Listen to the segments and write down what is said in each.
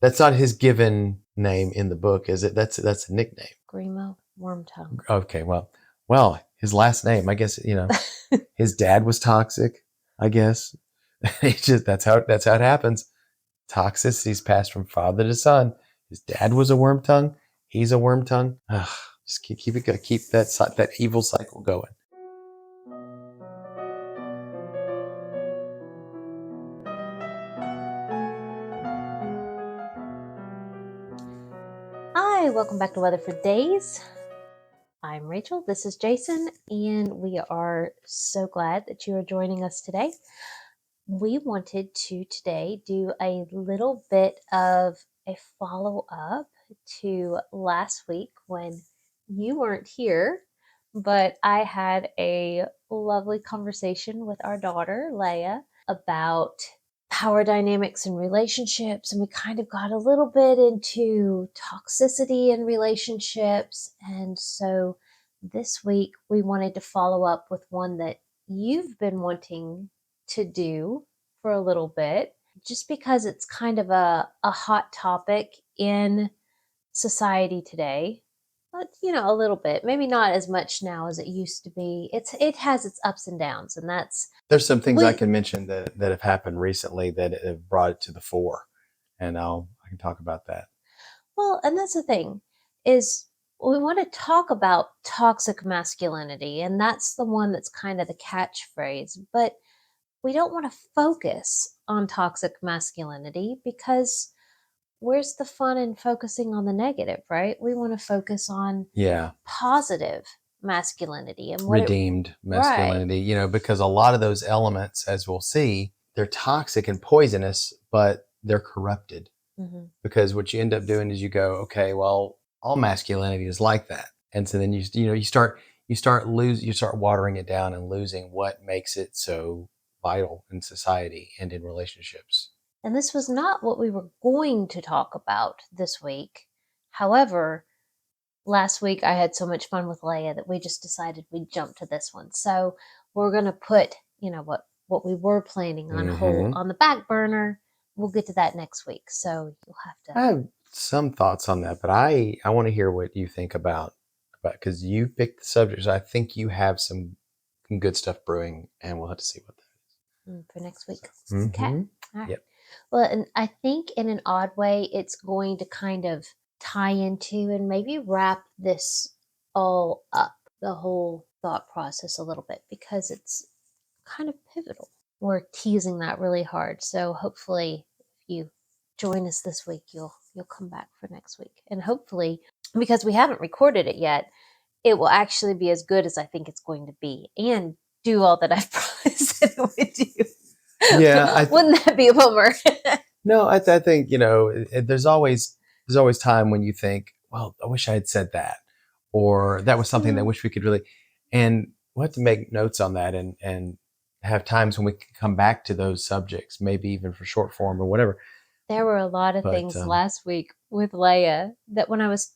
That's not his given name in the book, is it? That's a nickname. Grimo Wormtongue. Okay, well, his last name, I guess, his dad was toxic, I guess. It's just that's how it happens. Toxicity's passed from father to son. His dad was a worm tongue. He's a worm tongue. Just keep that evil cycle going. Hi, welcome back to Weatherford Daze. I'm Rachel, this is Jason, and we are so glad that you are joining us today. We wanted to today do a little bit of a follow-up to last week when you weren't here, but I had a lovely conversation with our daughter, Leia, about power dynamics and relationships, and we kind of got a little bit into toxicity in relationships. And so this week we wanted to follow up with one that you've been wanting to do for a little bit, just because it's kind of a hot topic in society today. But a little bit, maybe not as much now as it used to be. It has its ups and downs, and There's some things I can mention that have happened recently that have brought it to the fore, and I can talk about that. Well, and that's the thing, is we want to talk about toxic masculinity, and that's the one that's kind of the catchphrase, but we don't want to focus on toxic masculinity because where's the fun in focusing on the negative, right? We want to focus on positive masculinity and redeemed masculinity, because a lot of those elements, as we'll see, they're toxic and poisonous, but they're corrupted. Mm-hmm. Because what you end up doing is you go, okay, well, all masculinity is like that. And so then you start watering it down and losing what makes it so vital in society and in relationships. And this was not what we were going to talk about this week. However, last week I had so much fun with Leia that we just decided we'd jump to this one. So we're going to put, what we were planning on hold on the back burner. We'll get to that next week. So you'll have to. I have some thoughts on that, but I want to hear what you think about because you picked the subject. So I think you have some good stuff brewing, and we'll have to see what that is. For next week. So, okay. All right. Yep. Well, and I think in an odd way, it's going to kind of tie into and maybe wrap this all up, the whole thought process a little bit, because it's kind of pivotal. We're teasing that really hard. So hopefully if you join us this week, you'll come back for next week. And hopefully, because we haven't recorded it yet, it will actually be as good as I think it's going to be and do all that I've promised it would do. Yeah. Wouldn't that be a bummer? No, I think, there's always time when you think, well, I wish I had said that, or that was something that I wish we could really, and we'll have to make notes on that and have times when we can come back to those subjects, maybe even for short form or whatever. There were a lot of things last week with Leia that when I was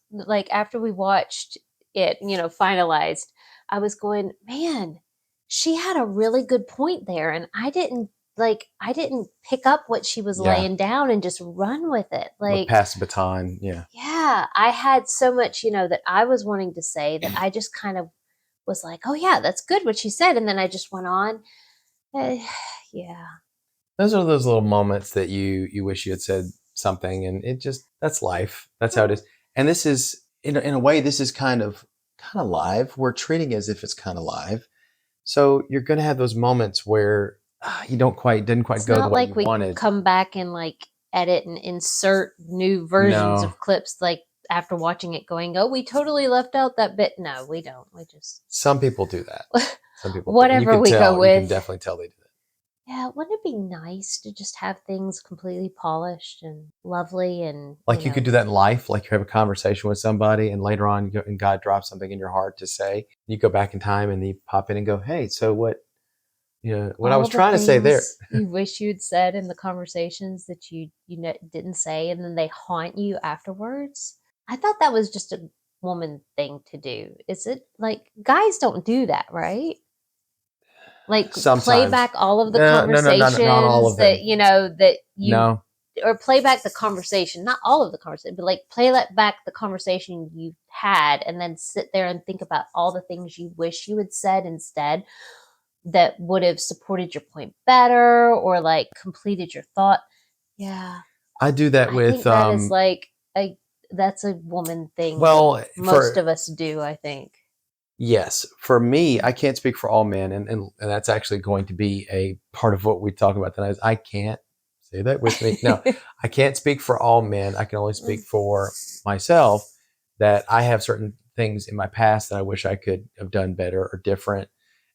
after we watched it, finalized, I was going, man, she had a really good point there. And I didn't pick up what she was laying down and just run with it. Pass the baton. Yeah. Yeah. I had so much, that I was wanting to say that I just kind of was like, oh yeah, that's good what she said. And then I just went on. Yeah. Those are those little moments that you wish you had said something, and that's life. That's how it is. And this is in a way, this is kind of live. We're treating it as if it's kind of live. So you're going to have those moments where you didn't quite go the way you wanted. We come back and edit and insert new versions of clips after watching it going, oh, we totally left out that bit. No, we don't. We just. Some people do that. Some people. Whatever we go with. You can definitely tell they do that. Yeah, wouldn't it be nice to just have things completely polished and lovely and you could do that in life, like you have a conversation with somebody and later on and God drops something in your heart to say. You go back in time and you pop in and go, hey, so what I was trying to say there. You wish you'd said in the conversations that you didn't say, and then they haunt you afterwards. I thought that was just a woman thing to do. Is it guys don't do that, right? Sometimes. Play back all of the conversations not all of them. that that you. No, or play back the conversation, not all of the conversation, but like play back the conversation you had, and then sit there and think about all the things you wish you had said instead that would have supported your point better or like completed your thought. Yeah. I do that I with think that is like that's a woman thing well, that most of us do, I think. yes, for me, I can't speak for all men, and that's actually going to be a part of what we talk about tonight. Is I can't say that with me. No, I can't speak for all men. I can only speak for myself. That I have certain things in my past that I wish I could have done better or different,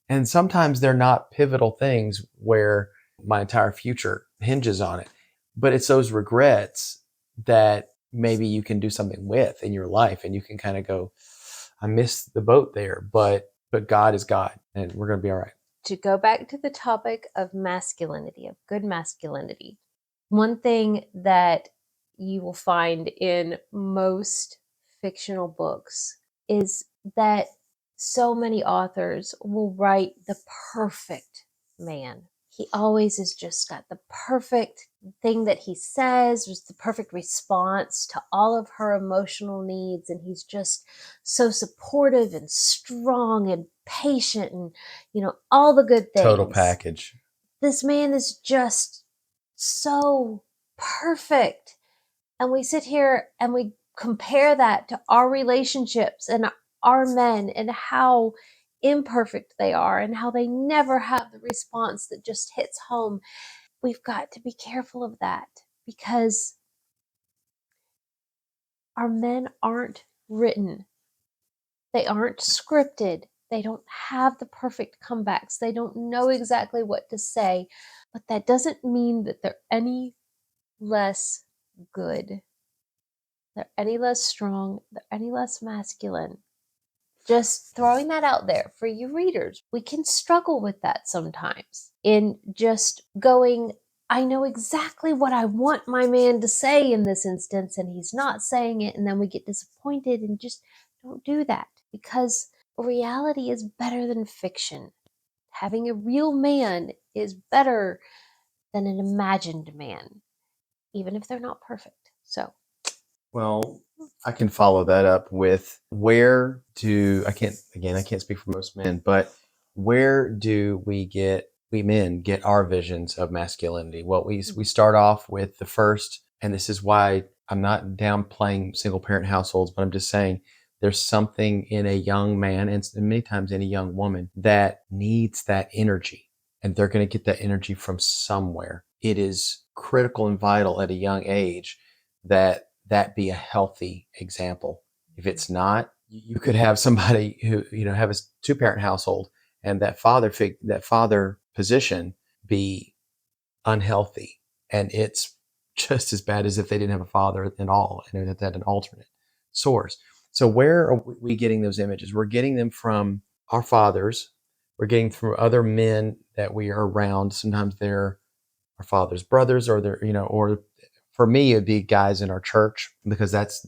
and sometimes they're not pivotal things where my entire future hinges on it. But it's those regrets that maybe you can do something with in your life, and you can kind of go, I missed the boat there, but God is God, and we're going to be all right. To go back to the topic of masculinity, of good masculinity, one thing that you will find in most fictional books is that so many authors will write the perfect man. He always has just got the perfect thing that he says, was the perfect response to all of her emotional needs. And he's just so supportive and strong and patient and, all the good things. Total package. This man is just so perfect. And we sit here and we compare that to our relationships and our men and how imperfect they are and how they never have the response that just hits home. We've got to be careful of that because our men aren't written. They aren't scripted. They don't have the perfect comebacks. They don't know exactly what to say. But that doesn't mean that they're any less good. They're any less strong. They're any less masculine. Just throwing that out there for you readers. We can struggle with that sometimes in just going, I know exactly what I want my man to say in this instance, and he's not saying it, and then we get disappointed, and just don't do that because reality is better than fiction. Having a real man is better than an imagined man, even if they're not perfect. So, well, I can follow that up with I can't speak for most men, but where do we men get our visions of masculinity? Well, we start off with the first, and this is why I'm not downplaying single parent households, but I'm just saying there's something in a young man and many times in a young woman that needs that energy, and they're going to get that energy from somewhere. It is critical and vital at a young age that be a healthy example. If it's not, you could have somebody who, have a two-parent household and that father position be unhealthy. And it's just as bad as if they didn't have a father at all and that had an alternate source. So where are we getting those images? We're getting them from our fathers. We're getting from other men that we are around. Sometimes they're our father's brothers, or they're, or for me, it'd be guys in our church because that's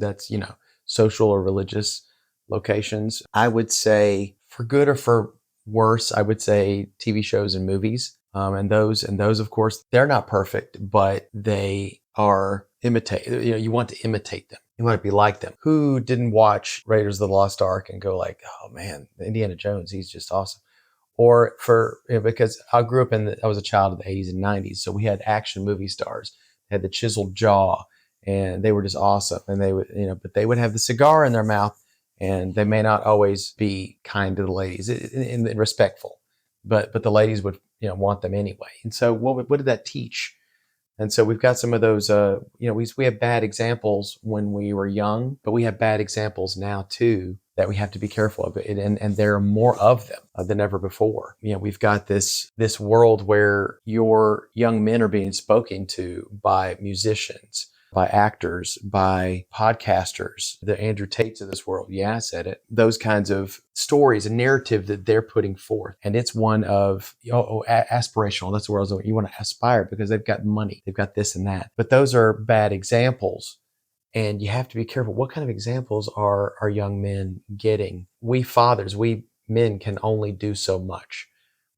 social or religious locations. I would say for good or for worse, I would say TV shows and movies. And those, of course, they're not perfect, but they are imitate. You want to imitate them. You want to be like them. Who didn't watch Raiders of the Lost Ark and go like, oh man, Indiana Jones, he's just awesome. Or because I grew up I was a child of the 80s and 90s. So we had action movie stars, they had the chiseled jaw, and they were just awesome. And they would, but they would have the cigar in their mouth, and they may not always be kind to the ladies and respectful, but the ladies would, want them anyway. And so what did that teach? And so we've got some of those, we have bad examples when we were young, but we have bad examples now too that we have to be careful of. And there are more of them than ever before. We've got this world where your young men are being spoken to by musicians, by actors, by podcasters, the Andrew Tates of this world. Yeah, I said it. Those kinds of stories, a narrative that they're putting forth. And it's one of aspirational. That's the word you want to aspire because they've got money. They've got this and that. But those are bad examples. And you have to be careful. What kind of examples are our young men getting? We fathers, we men can only do so much.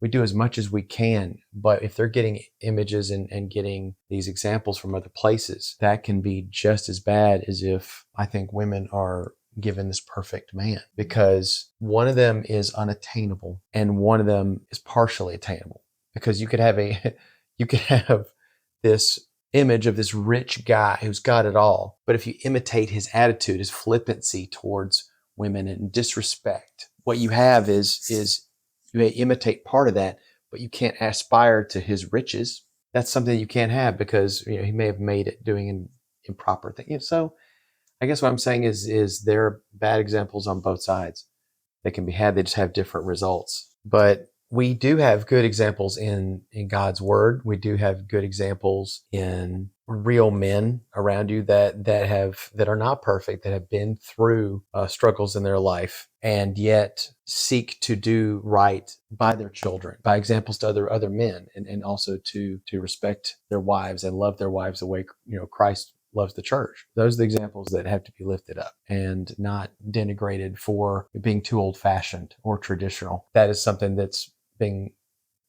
we do as much as we can. But if they're getting images and getting these examples from other places, that can be just as bad as if I think women are given this perfect man, because one of them is unattainable and one of them is partially attainable. Because you could have this image of this rich guy who's got it all, but if you imitate his attitude, his flippancy towards women and disrespect, what you have is you may imitate part of that, but you can't aspire to his riches. That's something you can't have, because he may have made it doing an improper thing. So I guess what I'm saying is there are bad examples on both sides. They can be had, they just have different results. But we do have good examples in God's word. We do have good examples in real men around you that are not perfect, that have been through struggles in their life, and yet seek to do right by their children, by examples to other men, and also to respect their wives and love their wives the way Christ loves the church. Those are the examples that have to be lifted up and not denigrated for being too old-fashioned or traditional. That is something that's being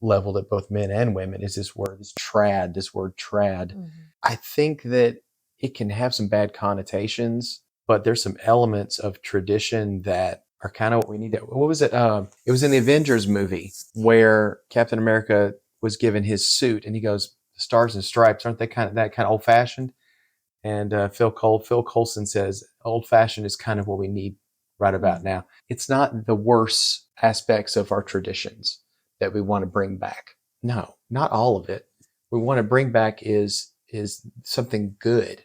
leveled at both men and women, is this word trad. Mm-hmm. I think that it can have some bad connotations, but there's some elements of tradition that are kind of what we need. What was it? It was in the Avengers movie where Captain America was given his suit and he goes, "Stars and stripes, aren't they kind of old-fashioned?" And Phil Coulson says, "Old-fashioned is kind of what we need right about now." It's not the worst aspects of our traditions that we want to bring back. No, not all of it. We want to bring back is something good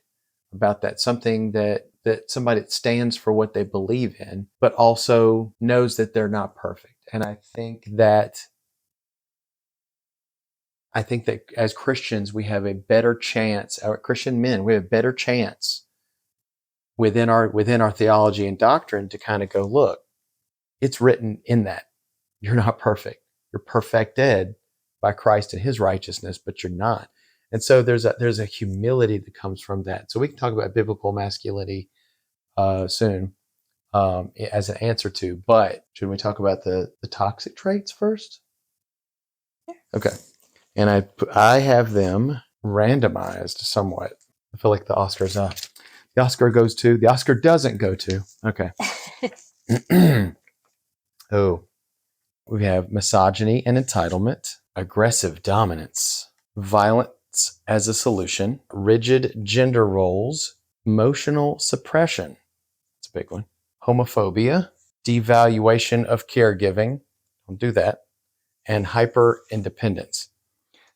about that, something that somebody that stands for what they believe in, but also knows that they're not perfect. And I think that as Christians, we have a better chance, our Christian men, we have a better chance within our theology and doctrine to kind of go, look, it's written in that you're not perfect. You're perfected by Christ and his righteousness, but you're not. And so there's a humility that comes from that. So we can talk about biblical masculinity soon as an answer to, but should we talk about the toxic traits first? Yeah. Okay. And I have them randomized somewhat. I feel like the Oscar doesn't go to. Okay. Oh, we have misogyny and entitlement, aggressive dominance, violence as a solution, rigid gender roles, emotional suppression. That's a big one. Homophobia, devaluation of caregiving. Don't do that. And hyper independence.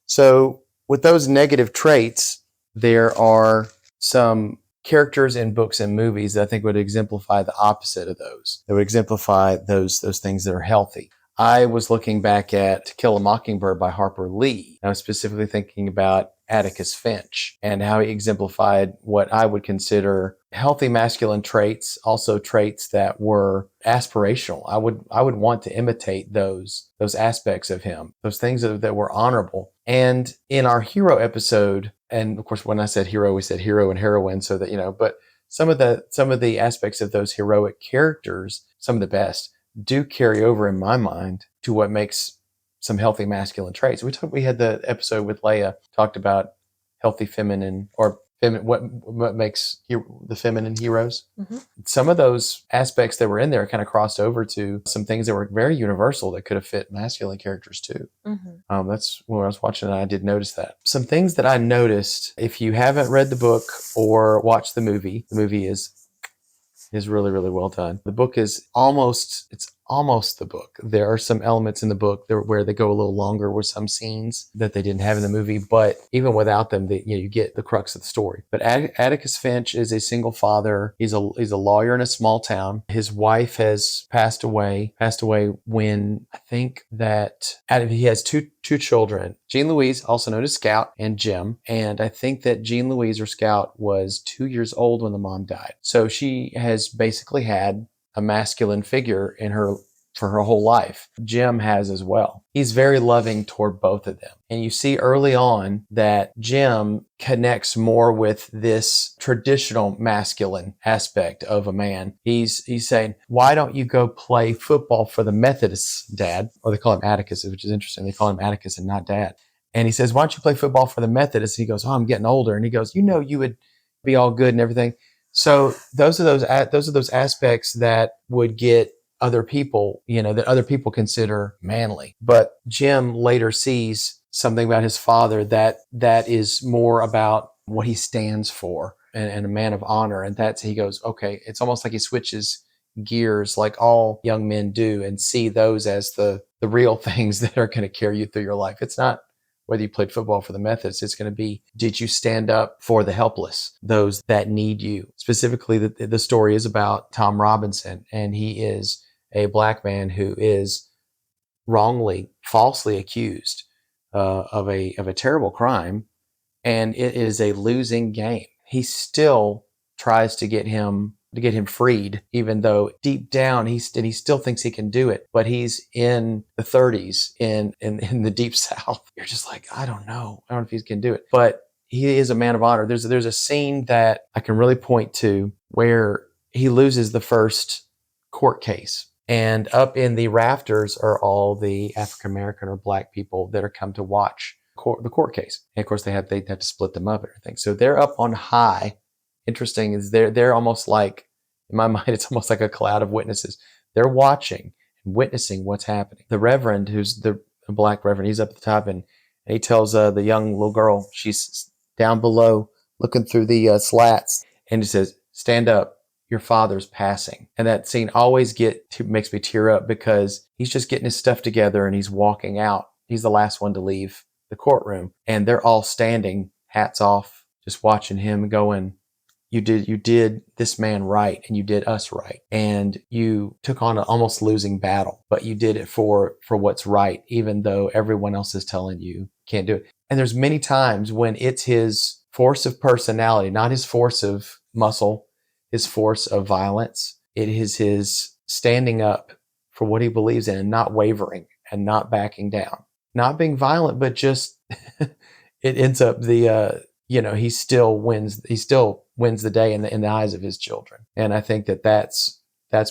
So with those negative traits, there are some characters in books and movies that I think would exemplify the opposite of those. They would exemplify those things that are healthy. I was looking back at To Kill a Mockingbird by Harper Lee. I was specifically thinking about Atticus Finch and how he exemplified what I would consider healthy masculine traits, also traits that were aspirational. I would want to imitate those aspects of him, those things that were honorable. And in our hero episode, and of course when I said hero, we said hero and heroine, so that but some of the aspects of those heroic characters, some of the best, do carry over in my mind to what makes some healthy masculine traits. We had the episode with Leia, talked about healthy feminine or what makes the feminine heroes. Mm-hmm. Some of those aspects that were in there kind of crossed over to some things that were very universal that could have fit masculine characters too. Mm-hmm. That's when I was watching it, I did notice that. Some things that I noticed, if you haven't read the book or watched the movie is really, really well done. The book is almost the book. There are some elements in the book where they go a little longer with some scenes that they didn't have in the movie, but even without them, you get the crux of the story. But Atticus Finch is a single father. He's a lawyer in a small town. His wife has passed away when I think that he has two children, Jean Louise, also known as Scout, and Jim. And I think that Jean Louise or Scout was 2 years old when the mom died. So she has basically had a masculine figure in her for her whole life. Jim has as well. He's very loving toward both of them. And you see early on that Jim connects more with this traditional masculine aspect of a man. He's saying, why don't you go play football for the Methodists, Dad? Or they call him Atticus, which is interesting. They call him Atticus and not Dad. And he says, why don't you play football for the Methodists? And he goes, oh, I'm getting older. And he goes, you would be all good and everything. So those are those aspects that would get other people, that other people consider manly. But Jim later sees something about his father that is more about what he stands for and a man of honor. And he goes, okay, it's almost like he switches gears like all young men do and see those as the real things that are going to carry you through your life. It's not whether you played football for the Methodists, it's going to be, did you stand up for the helpless, those that need you? Specifically, the story is about Tom Robinson, and he is a Black man who is falsely accused of a terrible crime, and it is a losing game. He still tries to get him freed, even though deep down he still thinks he can do it. But he's in the 30s in the deep South. You're just like, I don't know if he can do it. But he is a man of honor. There's a scene that I can really point to where he loses the first court case. And up in the rafters are all the African American or Black people that are come to watch the court case. And of course, they have to split them up and everything. So they're up on high. Interesting is they're almost like, in my mind, it's almost like a cloud of witnesses. They're watching and witnessing what's happening. The Reverend, who's the Black Reverend, he's up at the top and he tells the young little girl, she's down below looking through the slats, and he says, stand up. Your father's passing. And that scene always makes me tear up because he's just getting his stuff together and he's walking out. He's the last one to leave the courtroom, and they're all standing, hats off, just watching him going, you did this man right, and you did us right, and you took on an almost losing battle, but you did it for what's right, even though everyone else is telling you can't do it. And there's many times when it's his force of personality, not his force of muscle, his force of violence. It is his standing up for what he believes in and not wavering and not backing down, not being violent, but just it ends up he still wins. He still wins the day in the eyes of his children. And I think that's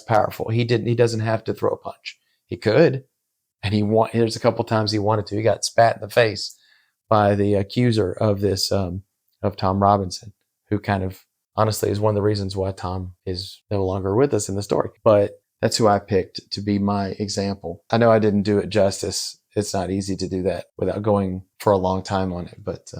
powerful. He doesn't have to throw a punch. He could, and there's a couple times he wanted to. He got spat in the face by the accuser of this of Tom Robinson, who kind of honestly is one of the reasons why Tom is no longer with us in the story. But that's who I picked to be my example. I know I didn't do it justice. It's not easy to do that without going for a long time on it. But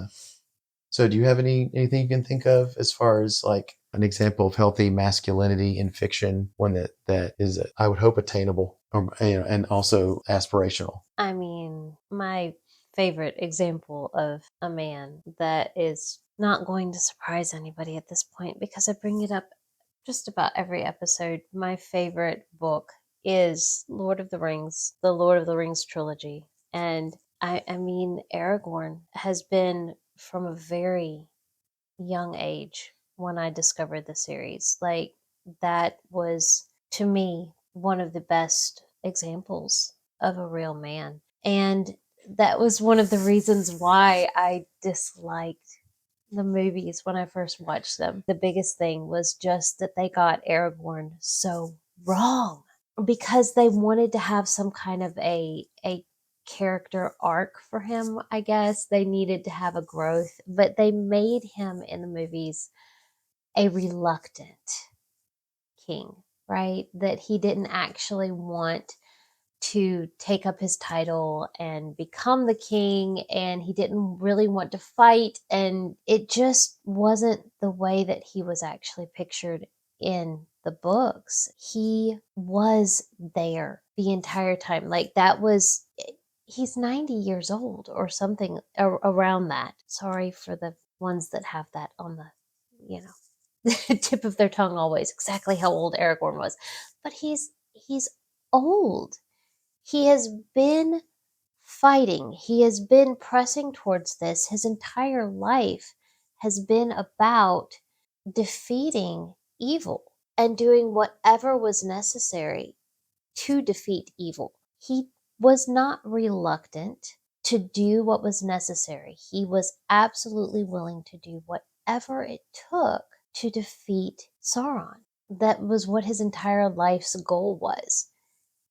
so do you have anything you can think of as far as like an example of healthy masculinity in fiction, one that is, I would hope, attainable and also aspirational? I mean, my favorite example of a man that is not going to surprise anybody at this point, because I bring it up just about every episode. My favorite book is the Lord of the Rings trilogy. And I mean, Aragorn has been from a very young age when I discovered the series. Like, that was, to me, one of the best examples of a real man. And that was one of the reasons why I disliked the movies when I first watched them. The biggest thing was just that they got Aragorn so wrong, because they wanted to have some kind of a character arc for him. I guess they needed to have a growth, but they made him in the movies a reluctant king, right? That he didn't actually want to take up his title and become the king, and he didn't really want to fight, and it just wasn't the way that he was actually pictured in the books. He was there the entire time. Like, he's 90 years old or something around that. Sorry for the ones that have that on the tip of their tongue always, exactly how old Aragorn was. But he's old. He has been fighting. He has been pressing towards this. His entire life has been about defeating evil and doing whatever was necessary to defeat evil. He was not reluctant to do what was necessary. He was absolutely willing to do whatever it took to defeat Sauron. That was what his entire life's goal was.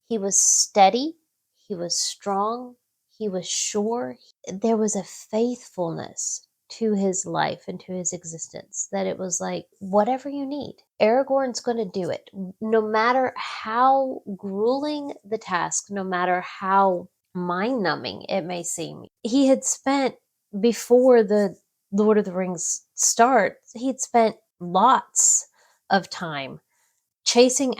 He was steady, he was strong, he was sure. There was a faithfulness to his life and to his existence that it was like, whatever you need, Aragorn's going to do it. No matter how grueling the task, no matter how mind numbing it may seem. He had spent, before the Lord of the Rings start, he'd spent lots of time chasing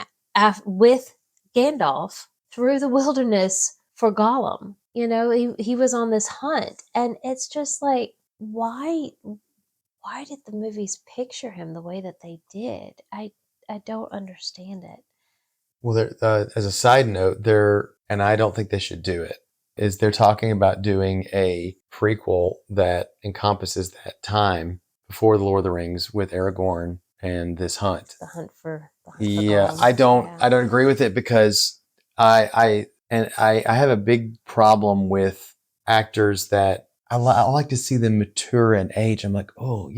with Gandalf through the wilderness for Gollum. You know, he was on this hunt, and it's just like, why did the movies picture him the way that they did? I don't understand it. Well, as a side note, and I don't think they should do it, is they're talking about doing a prequel that encompasses that time before the Lord of the Rings with Aragorn and this hunt. The hunt for Yeah, Gollum. I don't agree with it because I have a big problem with actors that I like to see them mature in age. I'm like, oh,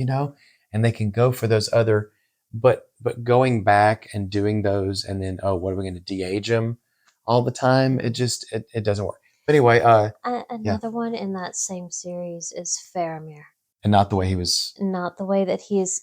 and they can go for those other, but going back and doing those and then, oh, what are we going to de-age them all the time? It just it doesn't work. But anyway, another one in that same series is Faramir. And not the way he was. Not the way that he is.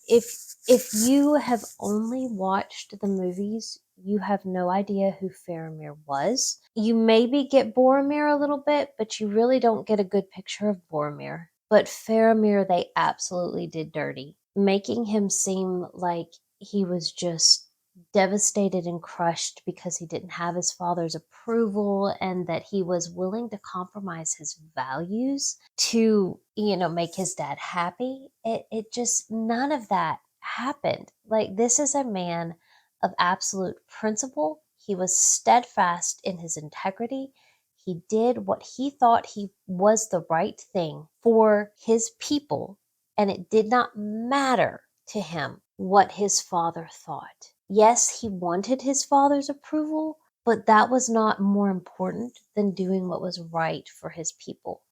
If you have only watched the movies, you have no idea who Faramir was. You maybe get Boromir a little bit, but you really don't get a good picture of Boromir. But Faramir, they absolutely did dirty, making him seem like he was just devastated and crushed because he didn't have his father's approval, and that he was willing to compromise his values to, make his dad happy. It just, none of that happened. Like, this is a man of absolute principle. He was steadfast in his integrity. He did what he thought he was the right thing for his people, and it did not matter to him what his father thought. Yes, he wanted his father's approval, but that was not more important than doing what was right for his people.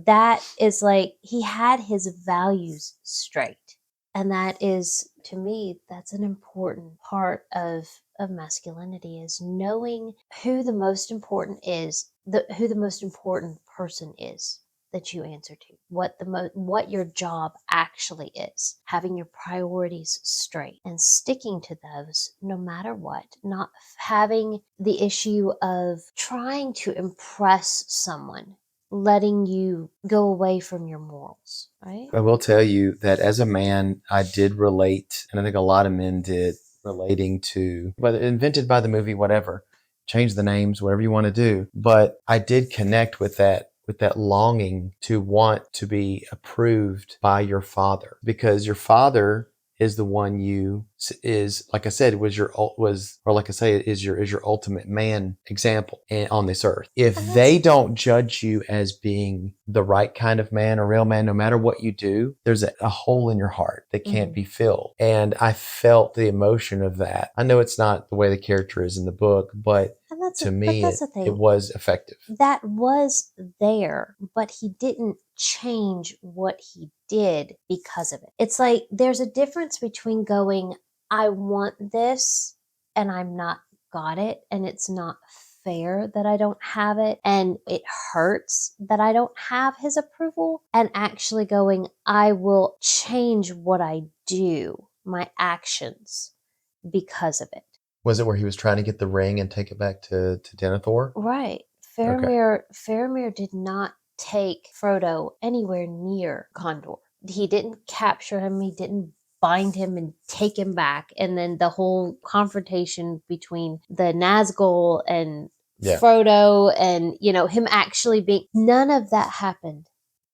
That is like, he had his values straight. And that is, to me, that's an important part of masculinity, is knowing who the most important who the most important person is that you answer to, what your job actually is, having your priorities straight and sticking to those no matter what, not having the issue of trying to impress someone, letting you go away from your morals, right? I will tell you that as a man, I did relate, and I think a lot of men did, relating to, whether invented by the movie, whatever, change the names, whatever you want to do. But I did connect with that longing to want to be approved by your father, because your father is the one is, like I said, is your ultimate man example on this earth. If they don't judge you as being the right kind of man or real man, no matter what you do, there's a hole in your heart that can't be filled. And I felt the emotion of that. I know it's not the way the character is in the book, but to me, it was effective. That was there, but he didn't change what he did because of it. It's like, there's a difference between going, I want this and I'm not got it, and it's not fair that I don't have it, and it hurts that I don't have his approval, and actually going, I will change what I do, my actions, because of it. Was it where he was trying to get the ring and take it back to Denethor? Right. Faramir did not take Frodo anywhere near Gondor. He didn't capture him. He didn't bind him and take him back. And then the whole confrontation between the Nazgul and Frodo, and him actually being, none of that happened.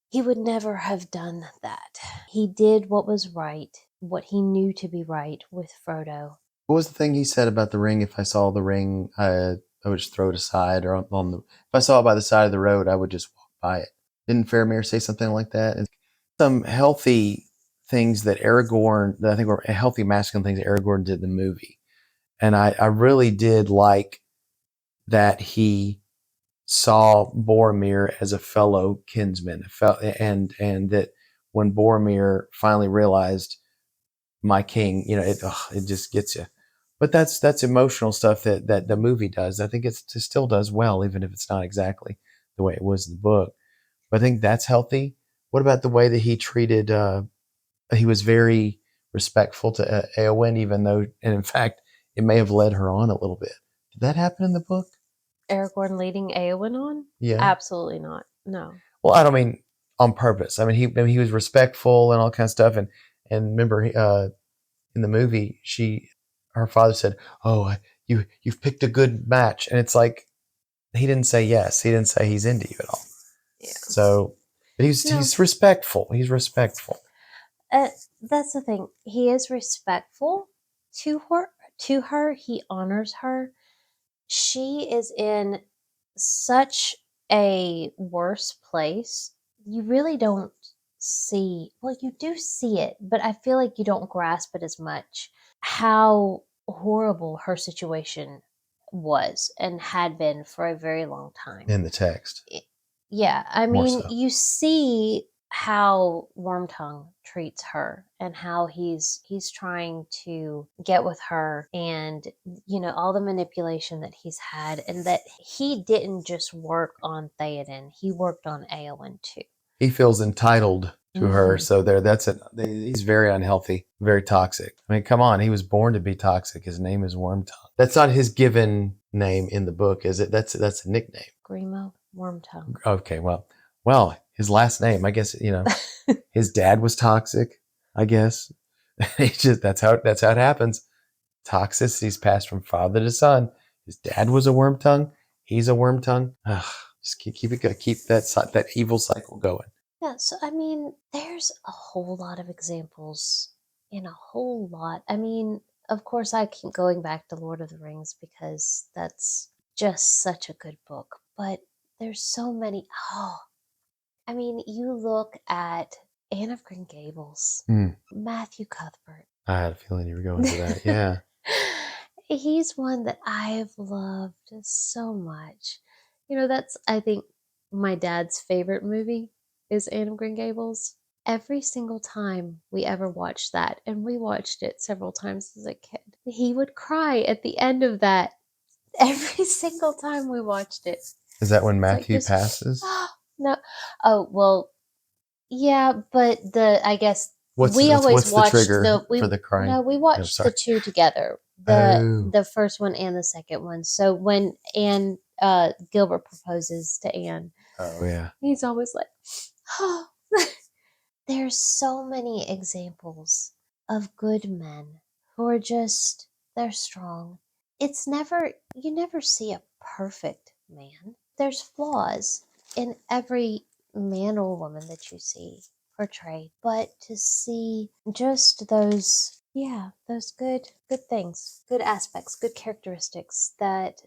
He would never have done that. He did what was right, what he knew to be right with Frodo. What was the thing he said about the ring? If I saw the ring, I would just throw it aside, or if I saw it by the side of the road, I would just walk by it. Didn't Faramir say something like that? And some healthy things that I think were healthy masculine things that Aragorn did in the movie. And I really did like that he saw Boromir as a fellow kinsman, and that when Boromir finally realized, my king, it just gets you. But that's emotional stuff that the movie does. I think it still does well, even if it's not exactly the way it was in the book. But I think that's healthy. What about the way that he treated? He was very respectful to Eowyn, even though, and in fact, it may have led her on a little bit. Did that happen in the book? Aragorn leading Eowyn on? Yeah. Absolutely not. No. Well, I don't mean on purpose. I mean, he was respectful and all kinds of stuff. And remember, in the movie, her father said, "Oh, you've picked a good match," and it's like he didn't say yes. He didn't say he's into you at all. Yeah. So, but he's respectful. He's respectful. That's the thing. He is respectful to her. To her, he honors her. She is in such a worse place. You really don't see. Well, you do see it, but I feel like you don't grasp it as much. How horrible her situation was and had been for a very long time. In the text. Yeah, I More mean, so. you see how Wormtongue treats her and how he's trying to get with her, and all the manipulation that he's had, and that he didn't just work on Theoden, he worked on Eowyn too. He feels entitled to her, so that's it. He's very unhealthy, very toxic. I mean, come on, he was born to be toxic. His name is Wormtongue. That's not his given name in the book, is it? That's a nickname. Grimo Wormtongue. Okay, well, his last name, I guess, his dad was toxic, I guess. That's how it happens. Toxicity's passed from father to son. His dad was a Wormtongue. He's a Wormtongue. Just keep it good. Keep that evil cycle going. Yeah, so I mean, there's a whole lot of examples, and a whole lot. I mean, of course, I keep going back to Lord of the Rings because that's just such a good book. But there's so many. Oh, I mean, you look at Anne of Green Gables, Matthew Cuthbert. I had a feeling you were going to that. Yeah. He's one that I've loved so much. That's, I think, my dad's favorite movie is Anne of Green Gables. Every single time we ever watched that, and we watched it several times as a kid, he would cry at the end of that every single time we watched it. Is that when Matthew passes? No. Oh, well, yeah, but I guess what's we always the watched trigger for the crying? No, we watched the two together. The first one and the second one. So when Anne Gilbert proposes to Anne, oh yeah, he's always like, oh. There's so many examples of good men who are just, they're strong. You never see a perfect man. There's flaws in every man or woman that you see portrayed, but to see just those good things, good aspects, good characteristics that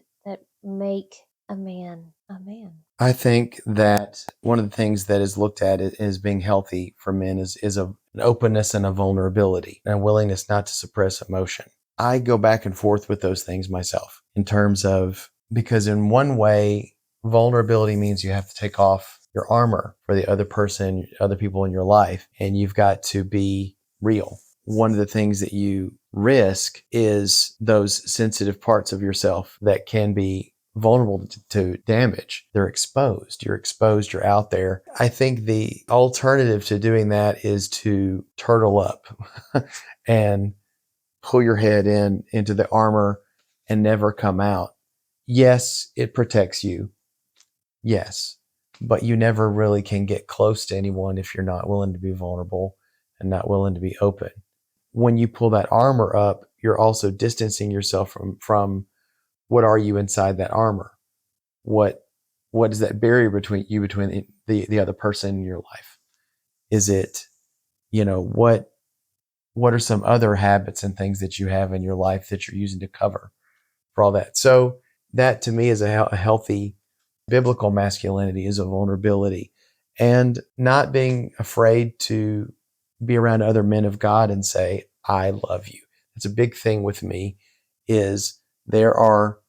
make a man a man. I think that one of the things that is looked at as being healthy for men is an openness and a vulnerability and a willingness not to suppress emotion. I go back and forth with those things myself in terms of, because in one way, vulnerability means you have to take off your armor for the other person, other people in your life, and you've got to be real. One of the things that you risk is those sensitive parts of yourself that can be vulnerable to damage. They're exposed. You're exposed. You're out there. I think the alternative to doing that is to turtle up and pull your head into the armor and never come out. Yes, it protects you. Yes, but you never really can get close to anyone if you're not willing to be vulnerable and not willing to be open. When you pull that armor up, you're also distancing yourself from what are you inside that armor? What is that barrier between the other person in your life? Is it, what are some other habits and things that you have in your life that you're using to cover for all that? So that to me is a healthy biblical masculinity, is a vulnerability and not being afraid to be around other men of God and say, I love you. It's a big thing with me is there are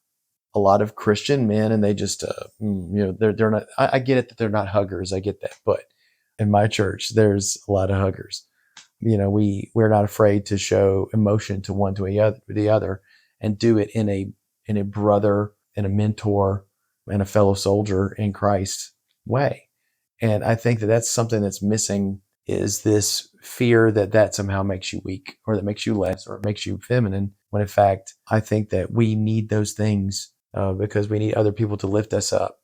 a lot of Christian men, and they just, they're not. I get it that they're not huggers. I get that, but in my church, there's a lot of huggers. We're not afraid to show emotion to one to the other, and do it in a brother and a mentor and a fellow soldier in Christ way. And I think that that's something that's missing, is this fear that somehow makes you weak, or that makes you less, or makes you feminine, when in fact, I think that we need those things because we need other people to lift us up.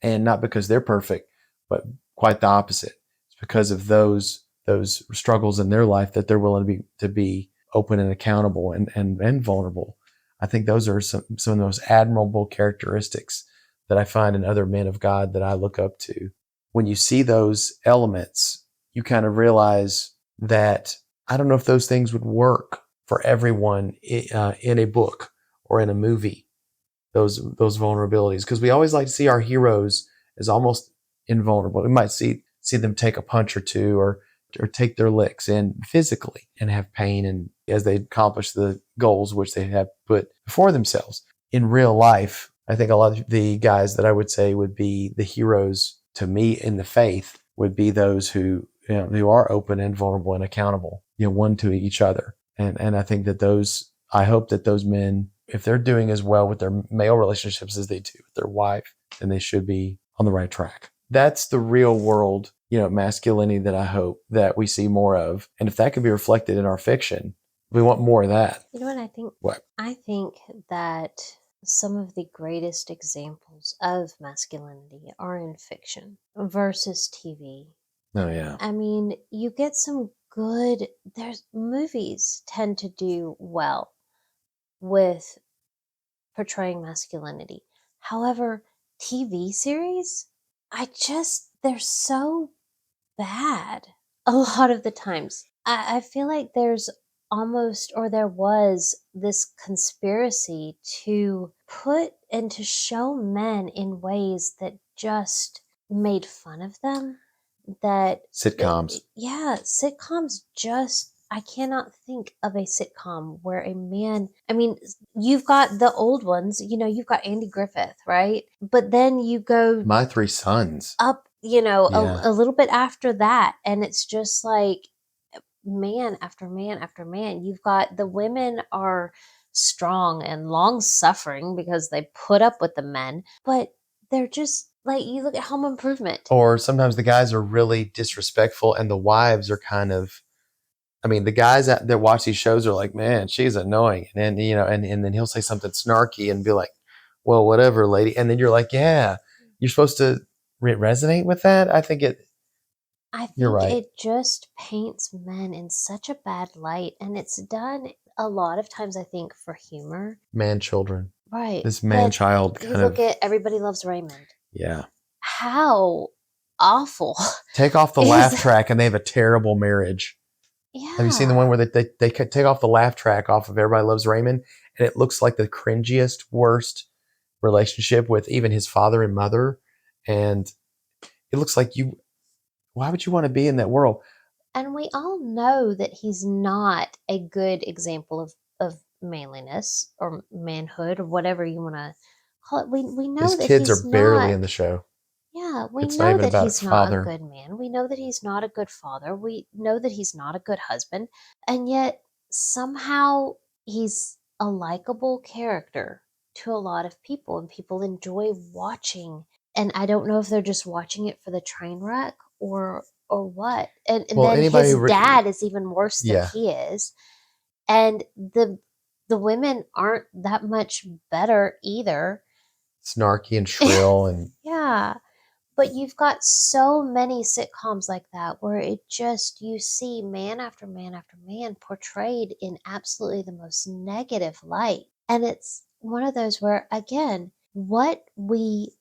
And not because they're perfect, but quite the opposite. It's because of those struggles in their life that they're willing to be open and accountable and vulnerable. I think those are some of the most admirable characteristics that I find in other men of God that I look up to. When you see those elements, you kind of realize that I don't know if those things would work for everyone in a book or in a movie. Those vulnerabilities, because we always like to see our heroes as almost invulnerable. We might see them take a punch or two, or take their licks in physically, and have pain, and as they accomplish the goals which they have put before themselves. In real life, I think a lot of the guys that I would say would be the heroes to me in the faith would be those who are open and vulnerable and accountable, one to each other. And I think that I hope that those men, if they're doing as well with their male relationships as they do with their wife, then they should be on the right track. That's the real world, masculinity that I hope that we see more of. And if that could be reflected in our fiction, we want more of that. You know what I think? What? I think that some of the greatest examples of masculinity are in fiction versus TV. Oh, yeah. I mean, you get some good, movies tend to do well with portraying masculinity. However, TV series, they're so bad a lot of the times. I feel like there was this conspiracy to put and to show men in ways that just made fun of them. Sitcoms. Yeah, sitcoms just, I cannot think of a sitcom where a man, I mean, you've got the old ones, you've got Andy Griffith, right? But then you go My Three Sons. up, Yeah. a little bit after that, and it's just like man after man after man. You've got the women are strong and long suffering because they put up with the men, but they're just like, you look at Home Improvement. Or sometimes the guys are really disrespectful, and the wives are kind of, the guys that watch these shows are like, man, she's annoying. And then, and then he'll say something snarky and be like, well, whatever, lady. And then you're like, yeah, you're supposed to resonate with that. I think you're right. It just paints men in such a bad light. And it's done a lot of times, I think, for humor. Man children. Right. This man child kind of. You look at Everybody Loves Raymond. Yeah. How awful. Take off the laugh track and they have a terrible marriage. Yeah. Have you seen the one where they take off the laugh track off of Everybody Loves Raymond, and it looks like the cringiest, worst relationship with even his father and mother, and it looks like why would you want to be in that world? And we all know that he's not a good example of manliness or manhood or whatever you want to call it. We know His that kids he's are barely not, in the show. Yeah, we It's not know even that about he's not father. a good man. We know that he's not a good father. We know that he's not a good husband. And yet somehow he's a likable character to a lot of people, and people enjoy watching. And I don't know if they're just watching it for the train wreck or what. And Well, then anybody his dad is even worse than Yeah. he is. And the women aren't that much better either. Snarky and shrill and Yeah. But you've got so many sitcoms like that where you see man after man after man portrayed in absolutely the most negative light. And it's one of those where, again, what we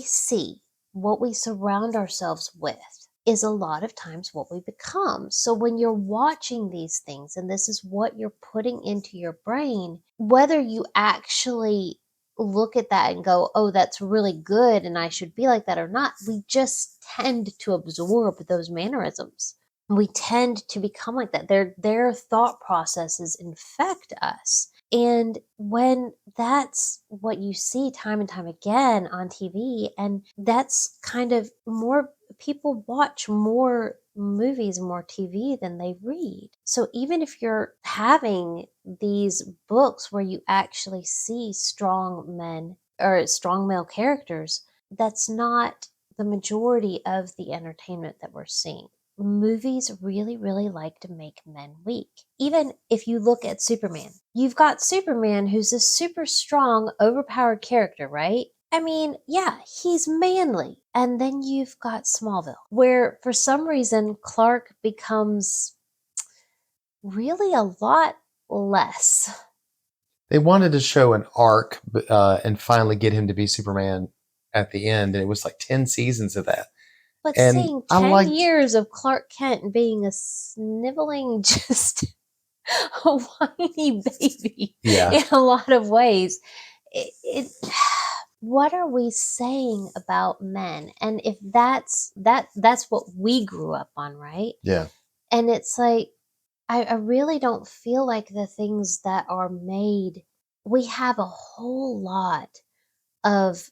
see, what we surround ourselves with, is a lot of times what we become. So when you're watching these things and this is what you're putting into your brain, whether you actually look at that and go, oh, that's really good and I should be like that or not, we just tend to absorb those mannerisms. We tend to become like that. Their thought processes infect us. And when that's what you see time and time again on TV, and that's kind of more people watch more movies, more TV than they read. So even if you're having these books where you actually see strong men or strong male characters, that's not the majority of the entertainment that we're seeing. Movies really, really like to make men weak. Even if you look at Superman, you've got Superman who's a super strong, overpowered character, right? I mean, yeah, he's manly. And then you've got Smallville, where for some reason Clark becomes really a lot less. They wanted to show an arc and finally get him to be Superman at the end, and it was like 10 seasons of that. But And seeing I 10 liked, years of Clark Kent being a sniveling, just a whiny baby yeah, in a lot of ways, it what are we saying about men? And if that's what we grew up on, right? yeah. And it's like I really don't feel like the things that are made, we have a whole lot of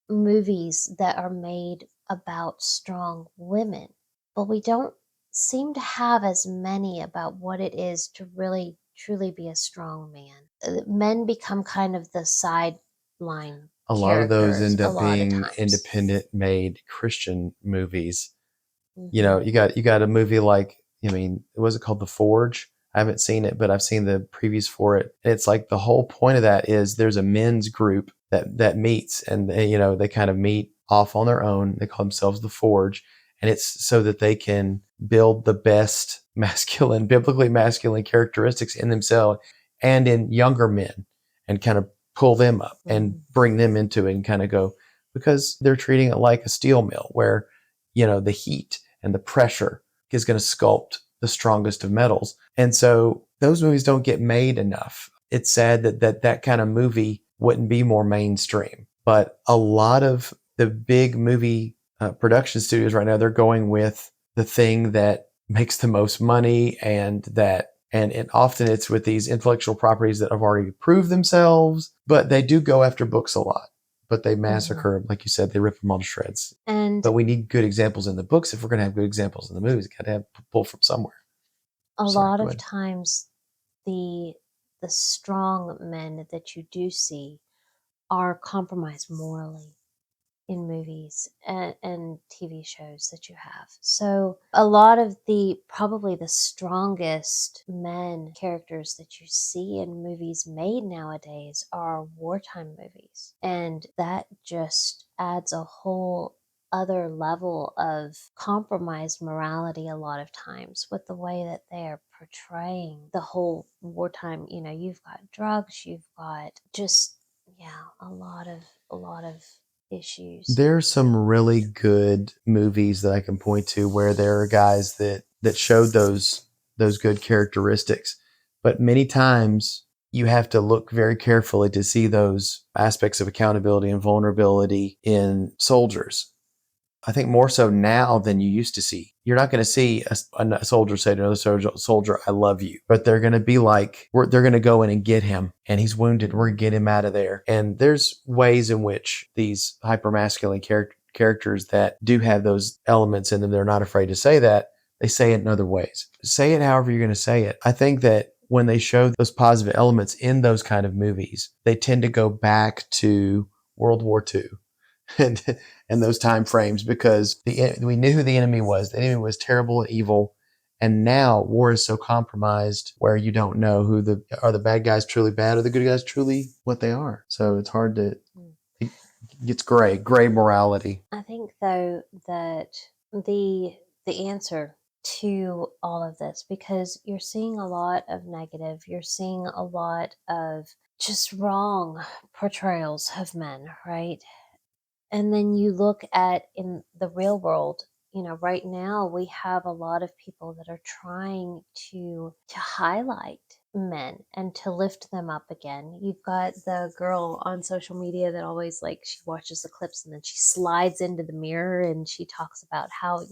movies that are made about strong women, but we don't seem to have as many about what it is to really truly be a strong man. Men become kind of the sideline A lot of those characters end a up lot of being times. independent made Christian movies. You know, Hmm. you got a movie like, I mean, was it called The Forge? I haven't seen it, but I've seen the previews for it. And it's like the whole point of that is there's a men's group that meets, and they kind of meet off on their own. They call themselves The Forge, and it's so that they can build the best masculine, biblically masculine characteristics in themselves and in younger men, and kind of pull them up and Hmm. bring them into it and kind of go, because they're treating it like a steel mill where the heat and the pressure is going to sculpt the strongest of metals. And so those movies don't get made enough. It's sad that kind of movie wouldn't be more mainstream. But a lot of the big movie production studios right now, they're going with the thing that makes the most money, and often it's with these intellectual properties that have already proved themselves, but they do go after books a lot. But they Hmm. massacre, like you said, they rip them all to shreds. And But we need good examples in the books. If we're going to have good examples in the movies, got to have pull from somewhere. a Sorry, lot go of ahead. times the strong men that you do see are compromised morally in movies and TV shows that you have. So a lot of the probably the strongest men characters that you see in movies made nowadays are wartime movies. And that just adds a whole other level of compromised morality a lot of times with the way that they are portraying the whole wartime. You've got drugs, you've got just, yeah, a lot of issues. There's some really good movies that I can point to where there are guys that showed those good characteristics. But many times you have to look very carefully to see those aspects of accountability and vulnerability in soldiers. I think more so now than you used to see. You're not going to see a soldier say to another soldier, "I love you," but they're going to be like, they're going to go in and get him, and he's wounded. We're going to get him out of there. And there's ways in which these hypermasculine characters that do have those elements in them, they're not afraid to say that. They say it in other ways. Say it however you're going to say it. I think that when they show those positive elements in those kind of movies, they tend to go back to World War II and and those time frames, because we knew who the enemy was. The enemy was terrible and evil, and now war is so compromised where you don't know who the bad guys truly bad or the good guys truly what they are. So it's hard to Mm. it gets gray morality. I think though that the answer to all of this, because you're seeing a lot of negative, you're seeing a lot of just wrong portrayals of men, right? And then you look at in the real world, right now we have a lot of people that are trying to highlight men and to lift them up again. You've got the girl on social media that always, like, she watches the clips and then she slides into the mirror and she talks about how,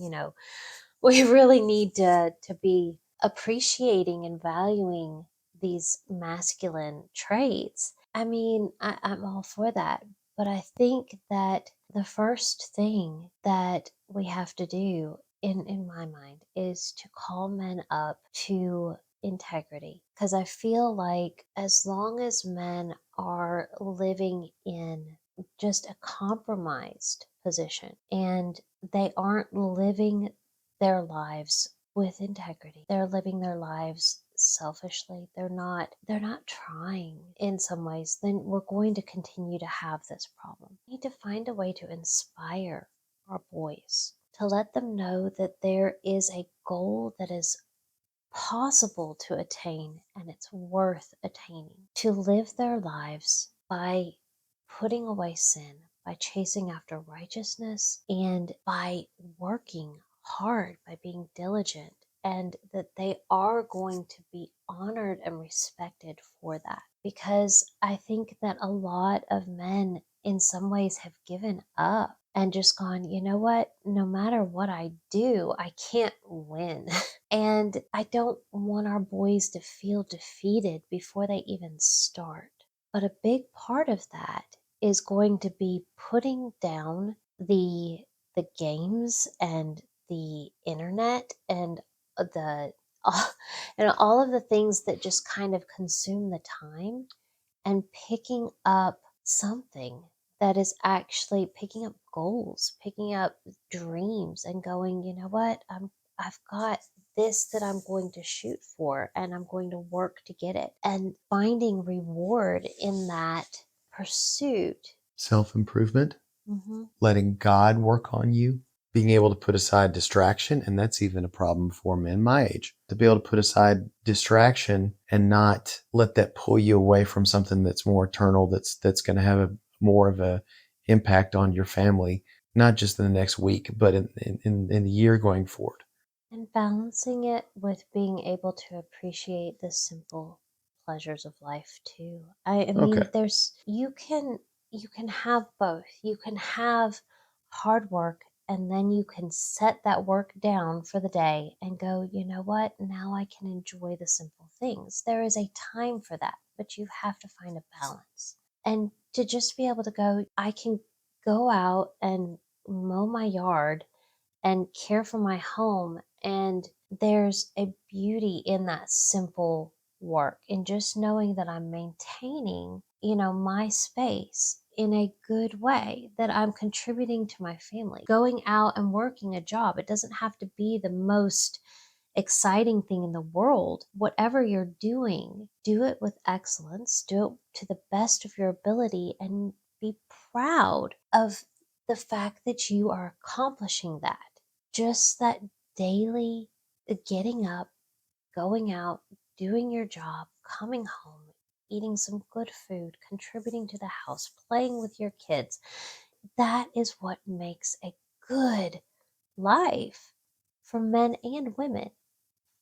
we really need to be appreciating and valuing these masculine traits, I mean, I'm all for that. But I think that the first thing that we have to do in my mind is to call men up to integrity. Because I feel like as long as men are living in just a compromised position and they aren't living their lives with integrity, they're living their lives selfishly, they're not trying in some ways, then we're going to continue to have this problem. We need to find a way to inspire our boys, to let them know that there is a goal that is possible to attain and it's worth attaining, to live their lives by putting away sin, by chasing after righteousness, and by working hard, by being diligent, and that they are going to be honored and respected for that. Because I think that a lot of men in some ways have given up and just gone, you know what, no matter what I do, I can't win. And I don't want our boys to feel defeated before they even start. But a big part of that is going to be putting down the games and the internet and the and all of the things that just kind of consume the time, and picking up something that is actually picking up goals, picking up dreams, and going, you know what, I've got this that I'm going to shoot for, and I'm going to work to get it, and finding reward in that pursuit. Self-improvement, Hmm. letting God work on you, being able to put aside distraction. And that's even a problem for men my age, to be able to put aside distraction and not let that pull you away from something that's more eternal, that's going to have more of a impact on your family, not just in the next week, but in the year going forward. And balancing it with being able to appreciate the simple pleasures of life too. I Okay. mean, you can have both. You can have hard work, and then you can set that work down for the day and go, you know what, now I can enjoy the simple things. There is a time for that, but you have to find a balance. And to just be able to go, I can go out and mow my yard and care for my home. And there's a beauty in that simple work, in just knowing that I'm maintaining, my space in a good way, that I'm contributing to my family. Going out and working a job, it doesn't have to be the most exciting thing in the world. Whatever you're doing, do it with excellence, do it to the best of your ability, and be proud of the fact that you are accomplishing that. Just that daily getting up, going out, doing your job, coming home, eating some good food, contributing to the house, playing with your kids. That is what makes a good life for men and women.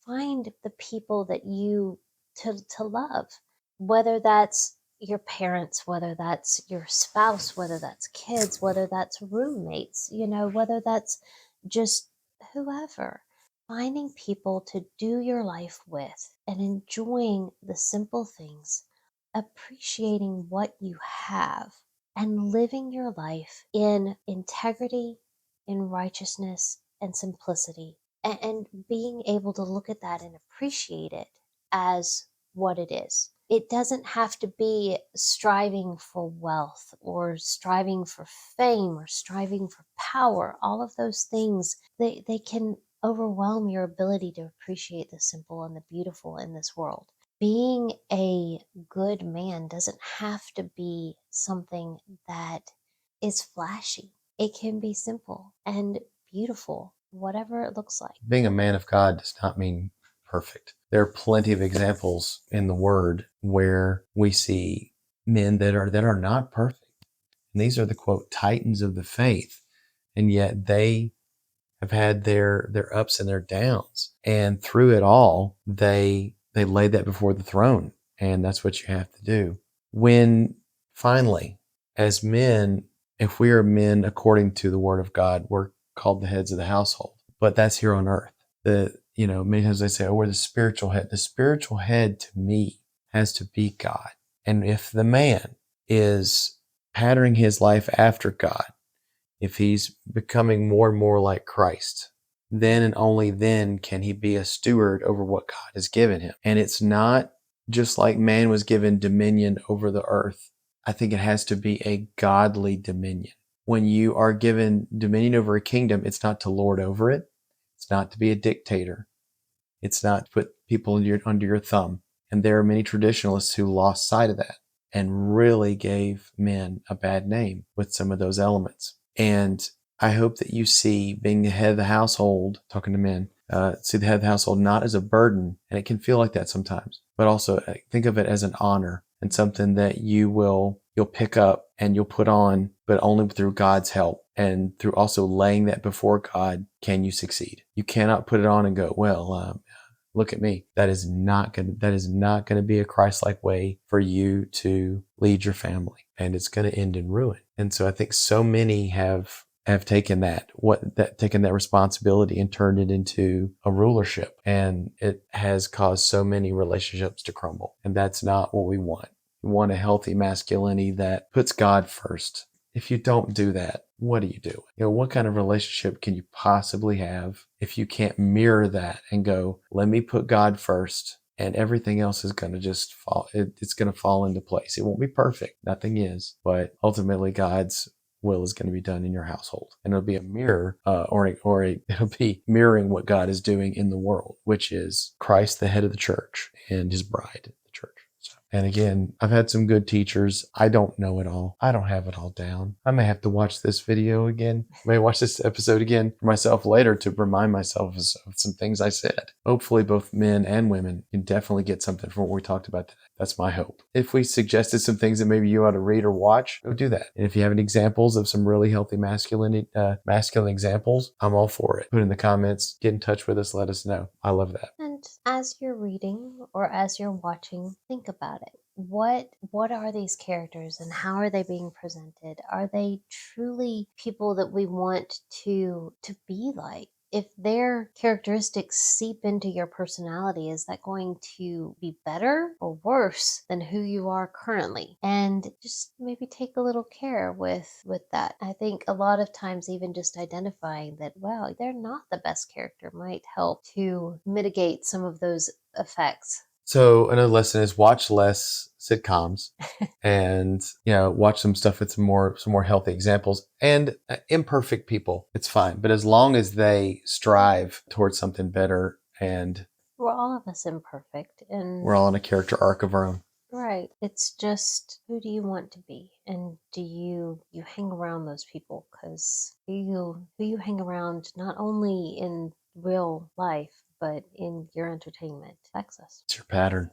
Find the people that you to love, whether that's your parents, whether that's your spouse, whether that's kids, whether that's roommates, whether that's just whoever. Finding people to do your life with and enjoying the simple things, appreciating what you have, and living your life in integrity, in righteousness, and simplicity, and being able to look at that and appreciate it as what it is. It doesn't have to be striving for wealth or striving for fame or striving for power. All of those things, they can overwhelm your ability to appreciate the simple and the beautiful in this world. Being a good man doesn't have to be something that is flashy. It can be simple and beautiful, whatever it looks like. Being a man of God does not mean perfect. There are plenty of examples in the Word where we see men that are not perfect. And these are the quote titans of the faith, and yet they have had their ups and their downs, and through it all, they laid that before the throne, and that's what you have to do. When finally, as men, if we are men according to the Word of God, we're called the heads of the household, but that's here on earth. Many times they say, "Oh, we're the spiritual head." The spiritual head to me has to be God. And if the man is patterning his life after God, if he's becoming more and more like Christ, then and only then can he be a steward over what God has given him. And it's not just like man was given dominion over the earth. I think it has to be a godly dominion. When you are given dominion over a kingdom, it's not to lord over it. It's not to be a dictator. It's not to put people under your thumb. And there are many traditionalists who lost sight of that and really gave men a bad name with some of those elements. And I hope that you see being the head of the household, talking to men, see the head of the household not as a burden, and it can feel like that sometimes, but also think of it as an honor and something that you'll pick up and you'll put on, but only through God's help and through also laying that before God can you succeed. You cannot put it on and go, well, look at me. That is not going to be a Christ-like way for you to lead your family, and it's going to end in ruin. And so I think so many have taken that responsibility and turned it into a rulership, and it has caused so many relationships to crumble. And that's not what we want. We want a healthy masculinity that puts God first. If you don't do that, what do you do? What kind of relationship can you possibly have if you can't mirror that and go, let me put God first, and everything else is going to just fall. It's going to fall into place. It won't be perfect. Nothing is. But ultimately, God's will is going to be done in your household. And it'll be a mirror, it'll be mirroring what God is doing in the world, which is Christ, the head of the church, and his bride, the church. And again, I've had some good teachers. I don't know it all. I don't have it all down. I may have to watch this video again. I may watch this episode again for myself later to remind myself of some things I said. Hopefully both men and women can definitely get something from what we talked about today. That's my hope. If we suggested some things that maybe you ought to read or watch, go do that. And if you have any examples of some really healthy masculine examples, I'm all for it. Put in the comments, get in touch with us, let us know. I love that. And as you're reading or as you're watching, think about it. What are these characters and how are they being presented? Are they truly people that we want to be like? If their characteristics seep into your personality, is that going to be better or worse than who you are currently? And just maybe take a little care with that. I think a lot of times even just identifying that, well, they're not the best character might help to mitigate some of those effects. So another lesson is watch less sitcoms and watch some stuff with some more healthy examples and imperfect people. It's fine, but as long as they strive towards something better, and we're all of us imperfect, and we're all on a character arc of our own. Right. It's just, who do you want to be, and do you hang around those people? Because who you hang around not only in real life but in your entertainment affects us. It's your pattern.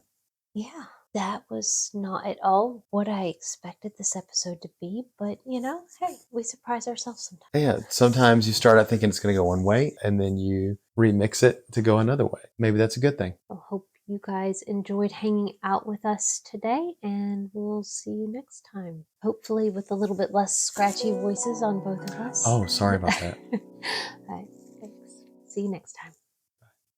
Yeah, that was not at all what I expected this episode to be, but hey, we surprise ourselves sometimes. Yeah, sometimes you start out thinking it's going to go one way, and then you remix it to go another way. Maybe that's a good thing. I hope you guys enjoyed hanging out with us today, and we'll see you next time. Hopefully with a little bit less scratchy voices on both of us. Oh, sorry about that. All right, thanks. See you next time.